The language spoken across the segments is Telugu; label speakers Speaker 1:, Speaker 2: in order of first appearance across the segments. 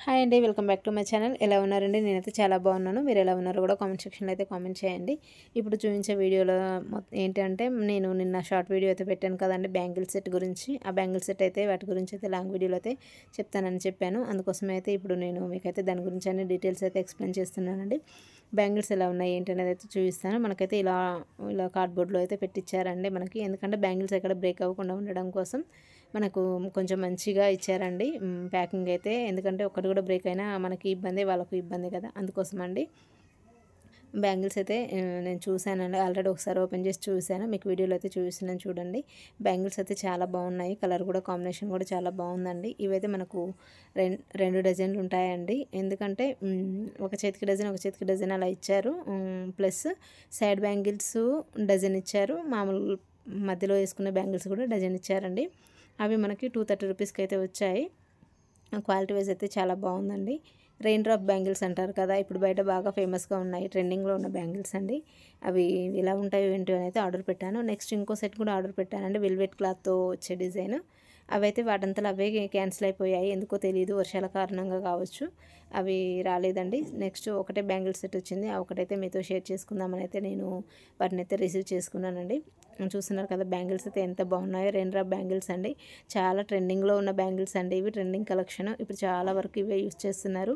Speaker 1: హాయ్ అండి, welcome back to my channel. ఎలా ఉన్నారండి? నేనైతే చాలా బాగున్నాను. మీరు ఎలా ఉన్నారో కూడా కామెంట్ సెక్షన్లో అయితే కామెంట్ చేయండి. ఇప్పుడు చూపించే వీడియోలో ఏంటంటే, నేను నిన్న షార్ట్ వీడియో అయితే పెట్టాను కదండి బ్యాంగిల్ సెట్ గురించి. ఆ బ్యాంగిల్ సెట్ అయితే వాటి గురించి అయితే లాంగ్ వీడియోలో అయితే చెప్తానని చెప్పాను. అందుకోసమే అయితే ఇప్పుడు నేను మీకైతే దాని గురించి అన్ని డీటెయిల్స్ అయితే ఎక్స్ప్లెయిన్ చేస్తున్నానండి. బ్యాంగిల్స్ ఎలా ఉన్నాయి ఏంటి అనేది అయితే చూపిస్తాను. మనకైతే ఇలా ఇలా కార్డ్బోర్డ్లో అయితే పెట్టించారండి మనకి. ఎందుకంటే బ్యాంగిల్స్ ఎక్కడ బ్రేక్ అవ్వకుండా ఉండడం కోసం మనకు కొంచెం మంచిగా ఇచ్చారండి ప్యాకింగ్ అయితే. ఎందుకంటే ఒక్కటి కూడా బ్రేక్ అయినా మనకి ఇబ్బంది, వాళ్ళకు ఇబ్బంది కదా. అందుకోసం అండి బ్యాంగిల్స్ అయితే నేను చూశానండి, ఆల్రెడీ ఒకసారి ఓపెన్ చేసి చూశాను. మీకు వీడియోలో అయితే చూపిస్తున్నాను చూడండి. బ్యాంగిల్స్ అయితే చాలా బాగున్నాయి, కలర్ కూడా కాంబినేషన్ కూడా చాలా బాగుందండి. ఇవైతే మనకు రెండు డజన్లు ఉంటాయండి. ఎందుకంటే ఒక చేతికి డజన్, ఒక చేతికి డజన్ అలా ఇచ్చారు. ప్లస్ సైడ్ బ్యాంగిల్స్ డజన్ ఇచ్చారు, మామూలు మధ్యలో వేసుకునే బ్యాంగిల్స్ కూడా డజన్ ఇచ్చారండి. అవి మనకి 230 రూపీస్కి అయితే వచ్చాయి. క్వాలిటీ వైజ్ అయితే చాలా బాగుందండి. రెయిన్ డ్రాప్ బ్యాంగిల్స్ అంటారు కదా, ఇప్పుడు బయట బాగా ఫేమస్గా ఉన్నాయి, ట్రెండింగ్లో ఉన్న బ్యాంగిల్స్ అండి. అవి ఎలా ఉంటాయో ఏంటో అని అయితే ఆర్డర్ పెట్టాను. నెక్స్ట్ ఇంకో సెట్ కూడా ఆర్డర్ పెట్టానండి, వెల్వెట్ క్లాత్తో వచ్చే డిజైన్. అవైతే వాటంతలో అవే క్యాన్సిల్ అయిపోయాయి, ఎందుకో తెలియదు, వర్షాల కారణంగా కావచ్చు అవి రాలేదండి. నెక్స్ట్ ఒకటే బ్యాంగిల్ సెట్ వచ్చింది, ఆ ఒకటైతే మీతో షేర్ చేసుకుందామని అయితే నేను వాటిని అయితే రిసీవ్ చేసుకున్నానండి. చూస్తున్నారు కదా బ్యాంగిల్స్ అయితే ఎంత బాగున్నాయో. రెయిన్ డ్రాప్ బ్యాంగిల్స్ అండి, చాలా ట్రెండింగ్లో ఉన్న బ్యాంగిల్స్ అండి ఇవి. ట్రెండింగ్ కలెక్షన్, ఇప్పుడు చాలా వరకు ఇవే యూస్ చేస్తున్నారు.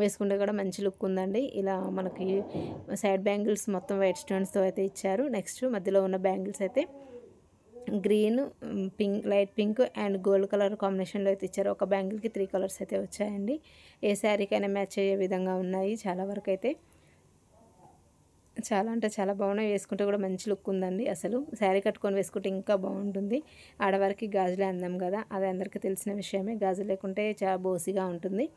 Speaker 1: వేసుకుంటే కూడా మంచి లుక్ ఉందండి. ఇలా మనకి సైడ్ బ్యాంగిల్స్ మొత్తం వైట్ స్టోన్స్తో అయితే ఇచ్చారు. నెక్స్ట్ మధ్యలో ఉన్న బ్యాంగిల్స్ అయితే green, pink, light pink and gold colour కాంబినేషన్లో అయితే ఇచ్చారు. ఒక బ్యాంగిల్కి 3 కలర్స్ అయితే వచ్చాయండి. ఏ శారీకైనా మ్యాచ్ అయ్యే విధంగా ఉన్నాయి చాలా వరకు అయితే. చాలా అంటే చాలా బాగున్నాయి, వేసుకుంటే కూడా మంచి లుక్ ఉందండి. అసలు శారీ కట్టుకొని వేసుకుంటే ఇంకా బాగుంటుంది. ఆడవారికి గాజులే అందం కదా, అది అందరికీ తెలిసిన విషయమే. గాజులు లేకుంటే చాలా బోసిగా ఉంటుంది.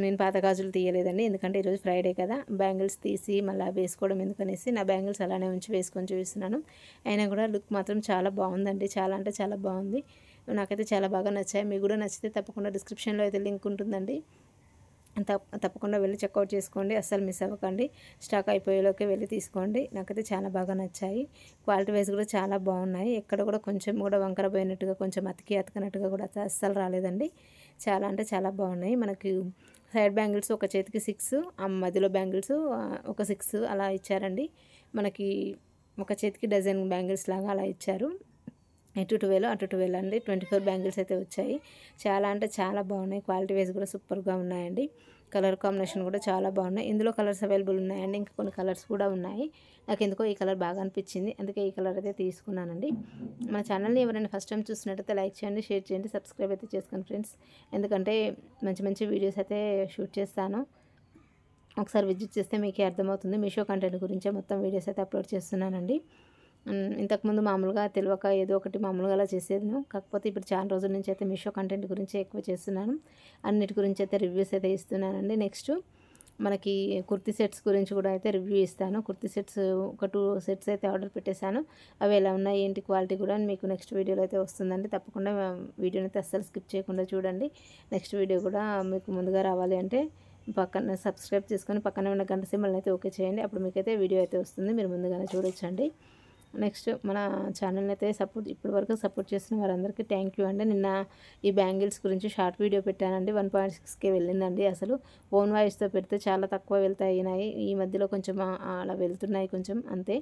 Speaker 1: నేను పాత గాజులు తీయలేదండి, ఎందుకంటే ఈరోజు ఫ్రైడే కదా, బ్యాంగిల్స్ తీసి మళ్ళీ వేసుకోవడం ఎందుకనేసి నా బ్యాంగిల్స్ అలానే ఉంచి వేసుకొని చూపిస్తున్నాను. అయినా కూడా లుక్ మాత్రం చాలా బాగుందండి, చాలా అంటే చాలా బాగుంది. నాకైతే చాలా బాగా నచ్చాయి. మీకు కూడా నచ్చితే తప్పకుండా డిస్క్రిప్షన్లో అయితే లింక్ ఉంటుందండి, తప్పకుండా వెళ్ళి చెక్అవుట్ చేసుకోండి, అస్సలు మిస్ అవ్వకండి. స్టాక్ అయిపోయేలోకి వెళ్ళి తీసుకోండి. నాకైతే చాలా బాగా నచ్చాయి. క్వాలిటీ వైజ్ కూడా చాలా బాగున్నాయి. ఎక్కడ కూడా కొంచెం కూడా వంకర పోయినట్టుగా, కొంచెం అతకనట్టుగా కూడా అస్సలు రాలేదండి. చాలా అంటే చాలా బాగున్నాయి. మనకి సైడ్ బ్యాంగిల్స్ ఒక చేతికి 6, ఆ మధ్యలో బ్యాంగిల్స్ ఒక 6 అలా ఇచ్చారండి. మనకి ఒక చేతికి డజన్ బ్యాంగిల్స్ లాగా అలా ఇచ్చారు. ఇటు 12 అటు 12 అండి, 24 బ్యాంగిల్స్ అయితే వచ్చాయి. చాలా అంటే చాలా బాగున్నాయి. క్వాలిటీ వైజ్ కూడా సూపర్గా ఉన్నాయండి. కలర్ కాంబినేషన్ కూడా చాలా బాగున్నాయి. ఇందులో కలర్స్ అవైలబుల్ ఉన్నాయండి, ఇంకా కొన్ని కలర్స్ కూడా ఉన్నాయి. నాకు ఎందుకో ఈ కలర్ బాగా అనిపించింది, అందుకే ఈ కలర్ అయితే తీసుకున్నానండి. మన ఛానల్ని ఎవరైనా ఫస్ట్ టైం చూసినట్టయితే లైక్ చేయండి, షేర్ చేయండి, సబ్స్క్రైబ్ అయితే చేసుకోండి ఫ్రెండ్స్. ఎందుకంటే మంచి మంచి వీడియోస్ అయితే షూట్ చేస్తాను, ఒకసారి విజిట్ చేస్తే మీకే అర్థమవుతుంది. మీషో కంటెంట్ గురించే మొత్తం వీడియోస్ అయితే అప్లోడ్ చేస్తున్నానండి. ఇంతకుముందు మామూలుగా తెలియక ఏదో ఒకటి మామూలుగా అలా చేసేది, కాకపోతే ఇప్పుడు చాలా రోజుల నుంచి అయితే మీషో కంటెంట్ గురించి ఎక్కువ చేస్తున్నాను. అన్నిటి గురించి అయితే రివ్యూస్ అయితే ఇస్తున్నానండి. నెక్స్ట్ మనకి కుర్తీ సెట్స్ గురించి కూడా అయితే రివ్యూ ఇస్తాను. కుర్తీ సెట్స్ ఒక 2 సెట్స్ అయితే ఆర్డర్ పెట్టేశాను. అవి ఎలా ఉన్నాయి ఏంటి క్వాలిటీ కూడా మీకు నెక్స్ట్ వీడియోలో అయితే వస్తుందండి. తప్పకుండా వీడియోని అయితే అస్సలు స్కిప్ చేయకుండా చూడండి. నెక్స్ట్ వీడియో కూడా మీకు ముందుగా రావాలి అంటే పక్కన సబ్స్క్రైబ్ చేసుకొని పక్కన ఉన్న గంట సింబల్ని అయితే ఓకే చేయండి. అప్పుడు మీకైతే వీడియో అయితే వస్తుంది, మీరు ముందుగానే చూడొచ్చండి. నెక్స్ట్ మన ఛానల్ని అయితే ఇప్పటి వరకు సపోర్ట్ చేసిన వారందరికీ థ్యాంక్ యూ అండి. నిన్న ఈ బ్యాంగిల్స్ గురించి షార్ట్ వీడియో పెట్టానండి, 1.6K వెళ్ళిందండి. అసలు ఓన్ వాయిస్తో పెడితే చాలా తక్కువ వెళ్తాయినాయి, ఈ మధ్యలో కొంచెం అలా వెళ్తున్నాయి కొంచెం అంతే.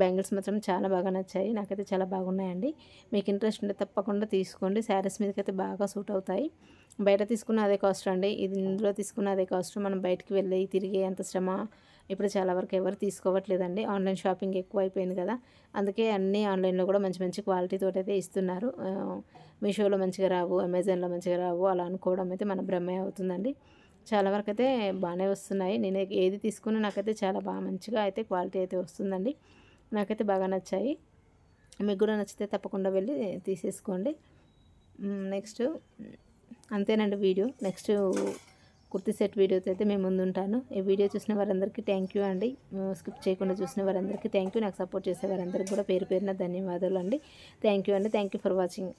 Speaker 1: బ్యాంగిల్స్ మాత్రం చాలా బాగా నచ్చాయి, నాకైతే చాలా బాగున్నాయండి. మీకు ఇంట్రెస్ట్ ఉంటే తప్పకుండా తీసుకోండి. శారీస్ మీదకైతే బాగా సూట్ అవుతాయి. బయట తీసుకున్న అదే కాస్ట్ అండి, ఇది ఇందులో తీసుకున్న అదే కాస్ట్. మనం బయటికి వెళ్ళి తిరిగే అంత శ్రమ ఇప్పుడు చాలా వరకు ఎవరు తీసుకోవట్లేదండి. ఆన్లైన్ షాపింగ్ ఎక్కువ అయిపోయింది కదా, అందుకే అన్నీ ఆన్లైన్లో కూడా మంచి మంచి క్వాలిటీతో అయితే ఇస్తున్నారు. మీషోలో మంచిగా రావు, అమెజాన్లో మంచిగా రావు అలా అనుకోవడం అయితే మన భ్రమే అవుతుందండి. చాలా వరకు అయితే బాగానే వస్తున్నాయి. నేను ఏది తీసుకున్నా నాకైతే చాలా బాగా మంచిగా అయితే క్వాలిటీ అయితే వస్తుందండి. నాకైతే బాగా నచ్చాయి. మీకు కూడా నచ్చితే తప్పకుండా వెళ్ళి తీసేసుకోండి. నెక్స్ట్ అంతేనండి వీడియో. నెక్స్ట్ కుర్తీ సెట్ వీడియోతో అయితే మేము ముందుంటాను. ఈ వీడియో చూసిన వారందరికీ థ్యాంక్ యూ అండి. స్కిప్ చేయకుండా చూసిన వారందరికీ థ్యాంక్ యూ. నాకు సపోర్ట్ చేసే వారందరికీ కూడా పేరు పేరున ధన్యవాదాలు అండి. థ్యాంక్ యూ అండి. Thank you for watching.